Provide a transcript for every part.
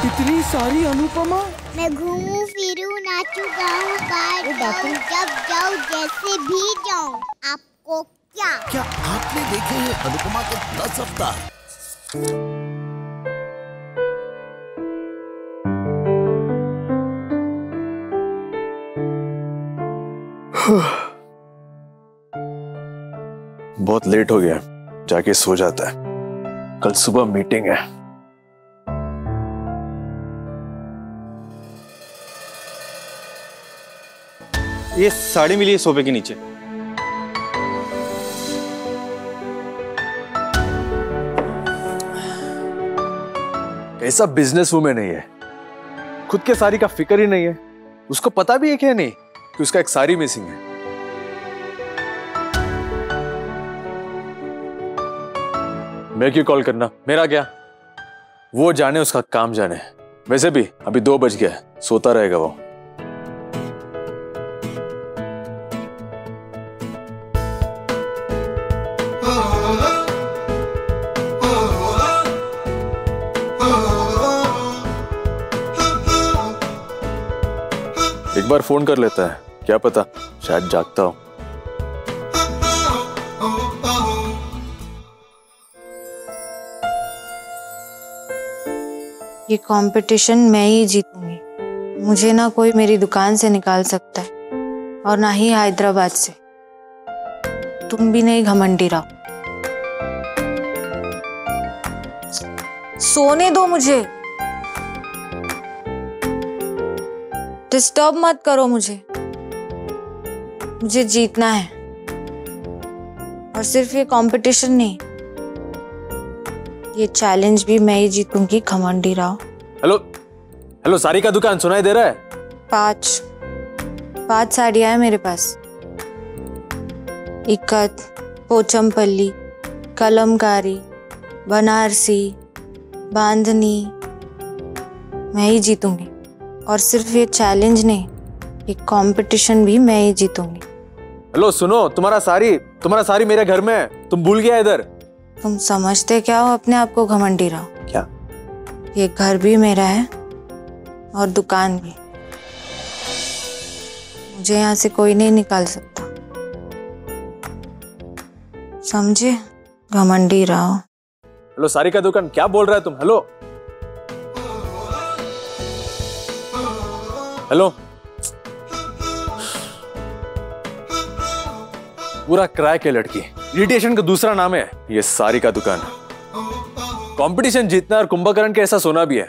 इतनी सारी अनुपमा। मैं घूमूं फिरूं नाचूं गाऊं बाहर जाऊं जब जाऊं जैसे भी जाऊं, आपको क्या आपने देखे हैं अनुपमा के 10 अवतार? बहुत लेट हो गया, जाके सो जाता है, कल सुबह मीटिंग है। ये साड़ी मिली है सोफे के नीचे। कैसा बिजनेस वूमेन है ये, खुद के साड़ी का फिक्र ही नहीं है। उसको पता भी है क्या नहीं कि उसका एक साड़ी मिसिंग है। मैं क्यों कॉल करना, मेरा क्या, वो जाने, उसका काम जाने। वैसे भी अभी 2 बज गया, सोता रहेगा वो। एक बार फोन कर लेता है, क्या पता शायद जागता हो। ये कंपटीशन मैं ही जीतूंगी। मुझे ना कोई मेरी दुकान से निकाल सकता है और ना ही हैदराबाद से। तुम भी नहीं घमंडी रहो। सोने दो मुझे, डिस्टर्ब मत करो मुझे जीतना है। और सिर्फ ये कंपटीशन नहीं, ये चैलेंज भी मैं ही जीतूंगी, घमंडी राव। हेलो हेलो, साड़ी का दुकान सुनाई दे रहा है? 5 साड़ियां हैं मेरे पास। इक्कत, पोचमपल्ली, कलमकारी, बनारसी, बांधनी। मैं ही जीतूंगी। और सिर्फ ये चैलेंज नहीं, ये कंपटीशन भी मैं ही जीतूंगी। हेलो सुनो, तुम्हारा साड़ी मेरे घर में है, तुम भूल गया इधर। तुम समझते क्या हो अपने आप को घमंडी राव? क्या? ये घर भी मेरा है और दुकान भी। मुझे यहाँ से कोई नहीं निकाल सकता, समझे घमंडी राव। हेलो, साड़ी का दुकान, क्या बोल रहा है तुम? हेलो हेलो, पूरा क्रैक है लड़की। इरिटेशन का दूसरा नाम है ये साड़ी का दुकान। कंपटीशन जीतना और कुंभकर्ण के ऐसा सोना भी है।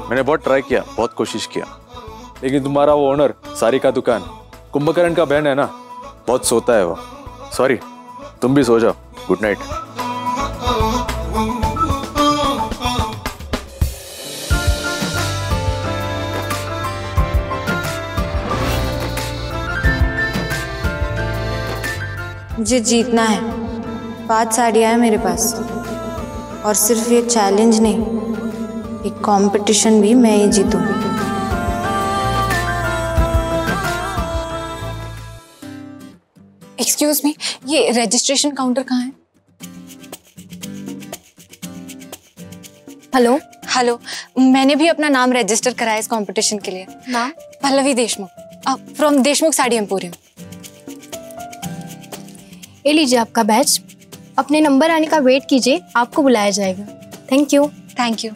मैंने बहुत ट्राई किया, बहुत कोशिश किया, लेकिन तुम्हारा वो ओनर साड़ी का दुकान कुंभकर्ण का बहन है ना, बहुत सोता है वो। सॉरी, तुम भी सो जाओ, गुड नाइट। मुझे जीतना है। 5 साड़ियां हैं मेरे पास और सिर्फ ये चैलेंज नहीं, ये कंपटीशन भी मैं ही जीतूंगी। एक्सक्यूज मी, ये रजिस्ट्रेशन काउंटर कहाँ है? हेलो हेलो, मैंने भी अपना नाम रजिस्टर कराया इस कंपटीशन के लिए। नाम? Pallavi Deshmukh, from Deshmukh sari emporium. ये लीजिए आपका बैच, अपने नंबर आने का वेट कीजिए, आपको बुलाया जाएगा। Thank you. Thank you.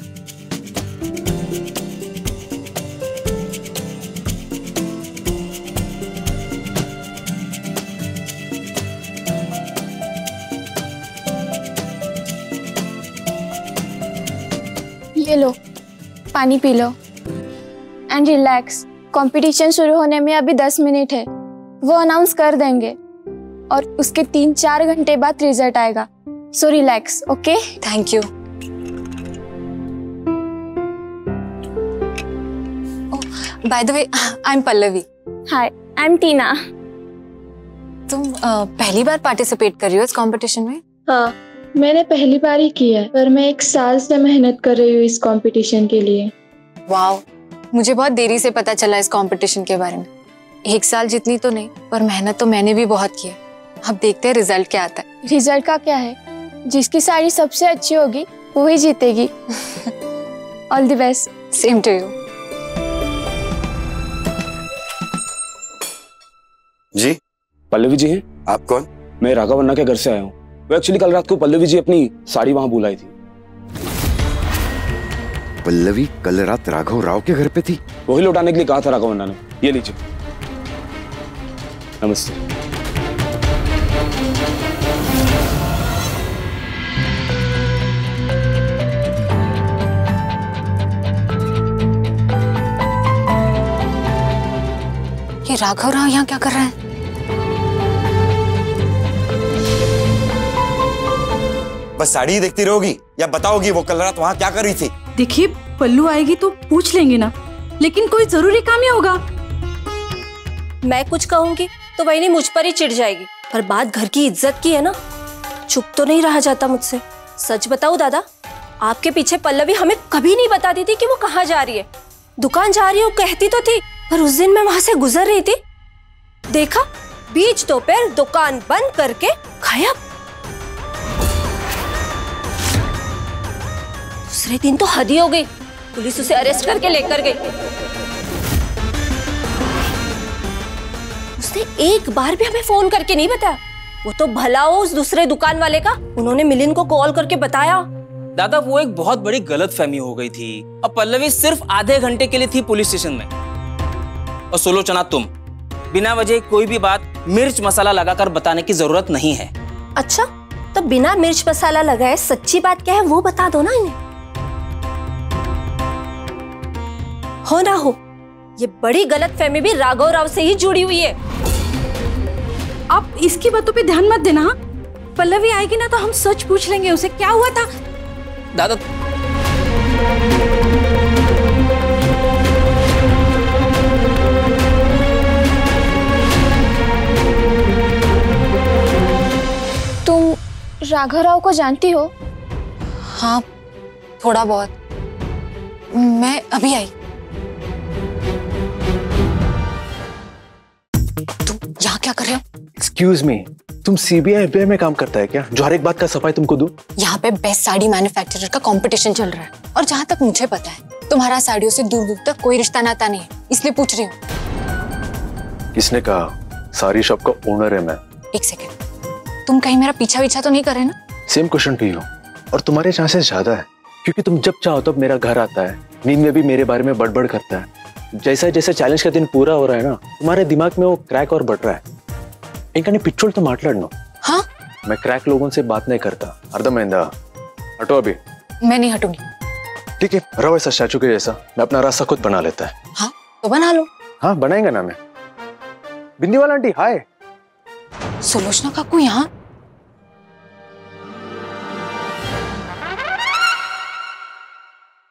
ये लो, पानी P low and relax. Competition शुरू होने में अभी 10 मिनट है, वो अनाउंस कर देंगे और उसके 3-4 घंटे बाद रिजल्ट आएगा। So relax, okay? Thank you. By the way, I am Pallavi. Hi, I am Tina. तुम पहली बार पार्टिसिपेट कर रही हो इस कंपटीशन में? हाँ, मैंने पहली बार ही किया है, पर मैं 1 साल से मेहनत कर रही हूँ इस कंपटीशन के लिए। वाओ, मुझे बहुत देरी से पता चला इस कंपटीशन के बारे में। 1 साल जितनी तो नहीं, पर मेहनत तो मैंने भी बहुत की है। अब देखते हैं रिजल्ट क्या आता है। रिजल्ट का क्या है? जिसकी साड़ी सबसे अच्छी होगी वो ही जीतेगी। All the best. Same to you. जी पल्लवी जी हैं? आप कौन? मैं राघव अन्ना के घर से आया हूँ। वो एक्चुअली कल रात को पल्लवी जी अपनी साड़ी वहां भूल आई थी। पल्लवी कल रात राघव राव के घर पे थी? वही लौटाने के लिए कहा था राघव अन्ना ने। ये लीजिए। नमस्ते। ये राघव राव यहाँ क्या कर रहे हैं? बस साड़ी ही देखती रहोगी या बताओगी वो कल रात वहाँ क्या कर रही थी? देखिए पल्लू आएगी तो पूछ लेंगे ना, लेकिन कोई जरूरी काम ही होगा। मैं कुछ कहूंगी तो वही नहीं मुझ पर ही चिढ़ जाएगी। पर बात घर की इज्जत की है ना, चुप तो नहीं रहा जाता मुझसे। सच बताऊं दादा, आपके पीछे पल्लवी हमें कभी नहीं बताती थी कि वो कहाँ जा रही है। दुकान जा रही है वो कहती तो थी, पर उस दिन मैं वहां से गुजर रही थी, देखा बीच दोपहर दुकान बंद करके गायब। दूसरे दिन तो हद ही हो गई, पुलिस उसे अरेस्ट करके लेकर गई। उसने एक बार भी हमें फोन करके नहीं बताया। वो तो भला हो उस दूसरे दुकान वाले का, उन्होंने मिलिंद को कॉल करके बताया। दादा वो एक बहुत बड़ी गलतफहमी हो गई थी। अब पल्लवी सिर्फ आधे घंटे के लिए थी पुलिस स्टेशन में। और सुलोचना, तुम बिना वजह कोई भी बात मिर्च मसाला लगाकर बताने की जरूरत नहीं है। अच्छा, तो बिना मिर्च मसाला लगाए सच्ची बात क्या है वो बता दो ना इन्हें। हो ना हो, ये बड़ी गलतफहमी भी राघव राव से ही जुड़ी हुई है। आप इसकी बातों पे ध्यान मत देना। पल्लवी आएगी ना तो हम सच पूछ लेंगे उसे क्या हुआ था। दादा तुम राघव राव को जानती हो? हाँ, थोड़ा बहुत। मैं अभी आई। तुम यहाँ क्या कर रहे हो? एक्सक्यूज मी, तुम सीबीआई एफबीआई में काम करता है क्या, जो हर एक बात का सफाई तुमको दूं? यहाँ पे बेस्ट साड़ी मैन्युफैक्चरर का कंपटीशन चल रहा है, और जहाँ तक मुझे पता है तुम्हारा साड़ियों से दूर दूर तक कोई रिश्ता नाता नहीं है, इसलिए पूछ रही हूँ। किसने कहा? सारी शॉप का ओनर है मैं। एक सेकेंड, तुम कहीं मेरा पीछा तो नहीं कर रहे ना? सेम क्वेश्चन टू यू, और तुम्हारे चांसेस ज्यादा है, क्योंकि तुम जब चाहो तब मेरा घर आता है, नींद में भी मेरे बारे में बड़बड़ करता है। जैसा जैसे चैलेंज का दिन पूरा हो रहा है ना, तुम्हारे दिमाग में वो क्रैक और बढ़ रहा है। इनका पिट्रोल तो माटलाडनो। हाँ, मैं क्रैक लोगों से बात नहीं करता। अर्धमैंदा, हटो अभी। मैं नहीं हटूंगी। ठीक है, रहो ऐसा स्टैचू के जैसा, मैं अपना रास्ता खुद बना लेता है। हाँ तो बना लो। हाँ बनाएंगे ना। मैं बिंदी वाला आंटी, हाय। सुलोचना काकू यहाँ?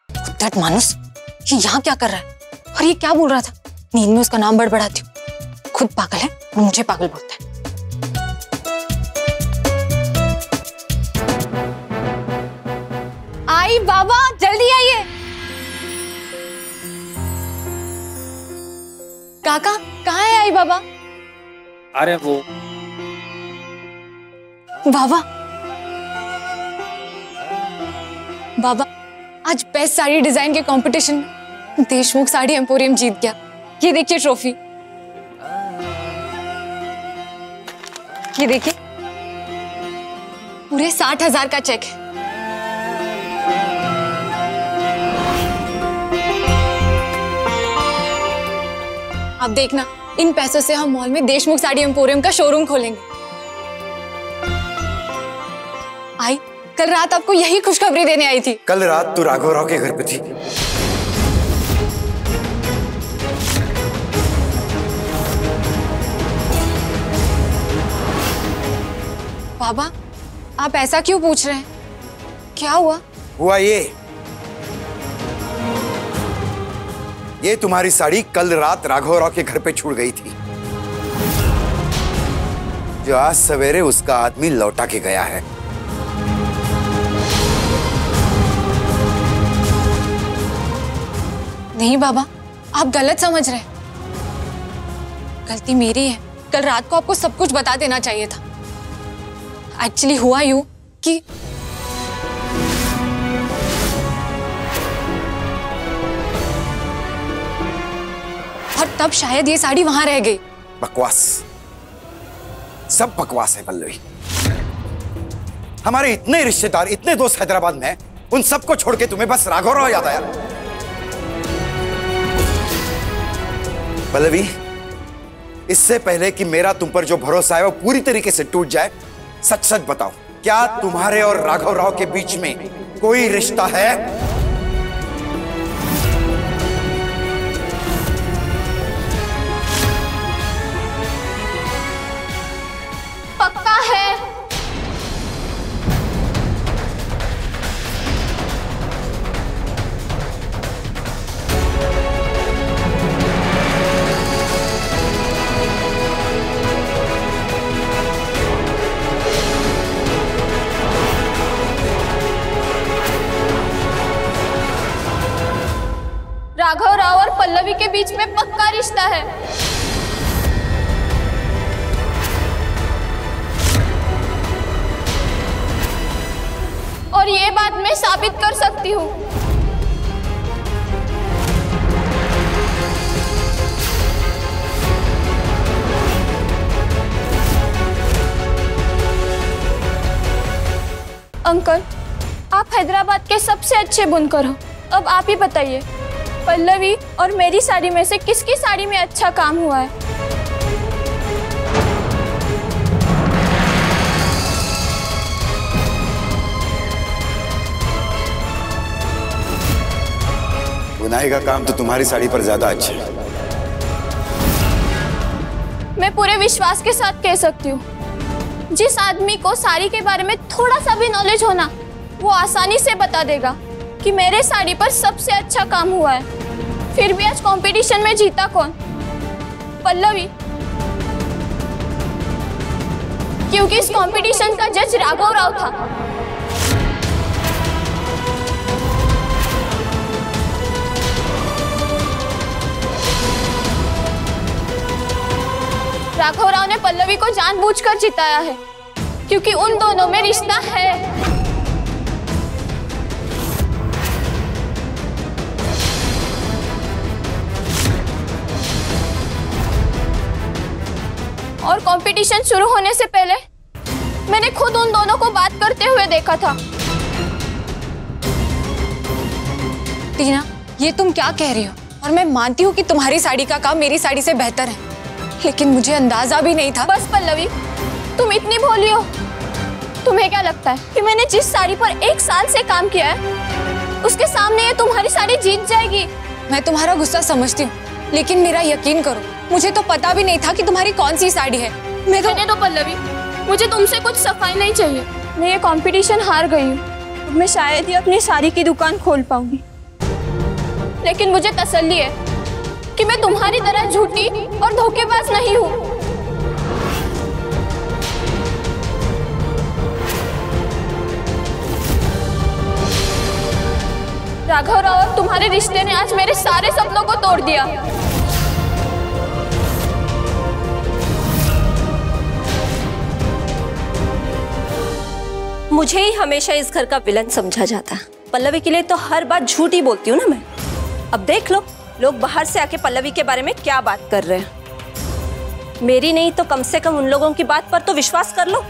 दैट मानुस, ये यहाँ क्या कर रहा है? और ये क्या बोल रहा था? नींद में उसका नाम बड़बड़ाती हूँ। खुद पागल है और मुझे पागल बोलता है। आई बाबा, जल्दी आइए। काका कहाँ है आई बाबा? अरे वो बाबा, बाबा आज बेस्ट साड़ी डिजाइन के कंपटीशन में देशमुख साड़ी एम्पोरियम जीत गया। ये देखिए ट्रॉफी, ये देखिए पूरे 60,000 का चेक है। आप देखना, इन पैसों से हम मॉल में देशमुख साड़ी एम्पोरियम का शोरूम खोलेंगे। आई कल रात आपको यही खुशखबरी देने आई थी। कल रात तू राघव राव के घर पे थी? बाबा आप ऐसा क्यों पूछ रहे हैं? क्या हुआ? हुआ ये तुम्हारी साड़ी कल रात राघव राव के घर पे छूट गई थी, जो आज सवेरे उसका आदमी लौटा के गया है। नहीं बाबा, आप गलत समझ रहे हैं। गलती मेरी है। कल रात को आपको सब कुछ बता देना चाहिए था। एक्चुअली हुआ यूं कि और तब शायद ये साड़ी वहां रह गई। बकवास, सब बकवास है पल्लवी। हमारे इतने रिश्तेदार, इतने दोस्त हैदराबाद में, उन सबको छोड़ के तुम्हें बस राघव राव याद आया। पल्लवी, इससे पहले कि मेरा तुम पर जो भरोसा है वो पूरी तरीके से टूट जाए, सच सच बताओ, क्या तुम्हारे और राघव राव के बीच में कोई रिश्ता है? पक्का है। राघव राव और पल्लवी के बीच में पक्का रिश्ता है। और ये बात मैं साबित कर सकती हूँ। अंकल, आप हैदराबाद के सबसे अच्छे बुनकर हो। अब आप ही बताइए, पल्लवी और मेरी साड़ी में से किसकी साड़ी में अच्छा काम हुआ है? बुनाई का काम तो तुम्हारी साड़ी पर ज्यादा अच्छा है। मैं पूरे विश्वास के साथ कह सकती हूँ, जिस आदमी को साड़ी के बारे में थोड़ा सा भी नॉलेज होना, वो आसानी से बता देगा कि मेरे साड़ी पर सबसे अच्छा काम हुआ है। फिर भी आज कंपटीशन में जीता कौन? पल्लवी। क्योंकि इस कंपटीशन का जज राघव राव था। राघव राव ने पल्लवी को जानबूझकर जिताया है, क्योंकि उन दोनों में रिश्ता है। और कंपटीशन शुरू होने से पहले मैंने खुद उन दोनों को बात करते हुए देखा था। टीना, ये तुम क्या कह रही हो? और मैं मानती हूँ कि तुम्हारी साड़ी का काम मेरी साड़ी से बेहतर है, लेकिन मुझे अंदाजा भी नहीं था। बस पल्लवी, तुम इतनी भोली हो। तुम्हें क्या लगता है कि मैंने जिस साड़ी पर 1 साल से काम किया है, उसके सामने ये तुम्हारी साड़ी जीत जाएगी? मैं तुम्हारा गुस्सा समझती हूँ, लेकिन मेरा यकीन करो, मुझे तो पता भी नहीं था कि तुम्हारी कौन सी साड़ी है। रहने दो पल्लवी, मुझे तुमसे कुछ सफाई नहीं चाहिए। मैं ये कंपटीशन हार गई हूँ। मैं शायद ही अपनी साड़ी की दुकान खोल पाऊंगी, लेकिन मुझे तसल्ली है कि मैं तुम्हारी तरह झूठी और धोखेबाज नहीं हूँ। राघव राव और तुम्हारे रिश्ते ने आज मेरे सारे सपनों को तोड़ दिया। मुझे ही हमेशा इस घर का विलन समझा जाता है। पल्लवी के लिए तो हर बात झूठ ही बोलती हूँ ना मैं। अब देख लो, लोग बाहर से आके पल्लवी के बारे में क्या बात कर रहे हैं। मेरी नहीं तो कम से कम उन लोगों की बात पर तो विश्वास कर लो।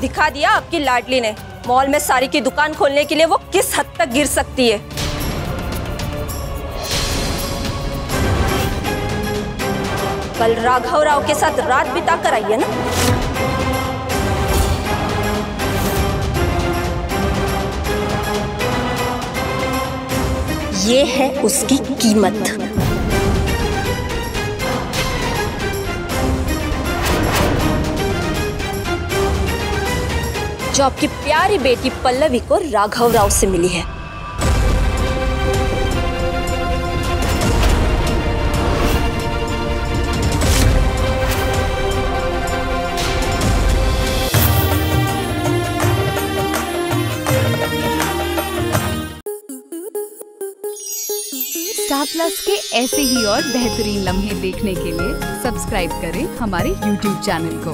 दिखा दिया आपकी लाडली ने मॉल में साड़ी की दुकान खोलने के लिए वो किस हद तक गिर सकती है। कल राघव राव के साथ रात बिता कर आई है ना। ये है उसकी कीमत। जो आपकी प्यारी बेटी पल्लवी को राघव राव से मिली है। स्टार प्लस के ऐसे ही और बेहतरीन लम्हे देखने के लिए सब्सक्राइब करें हमारे YouTube चैनल को।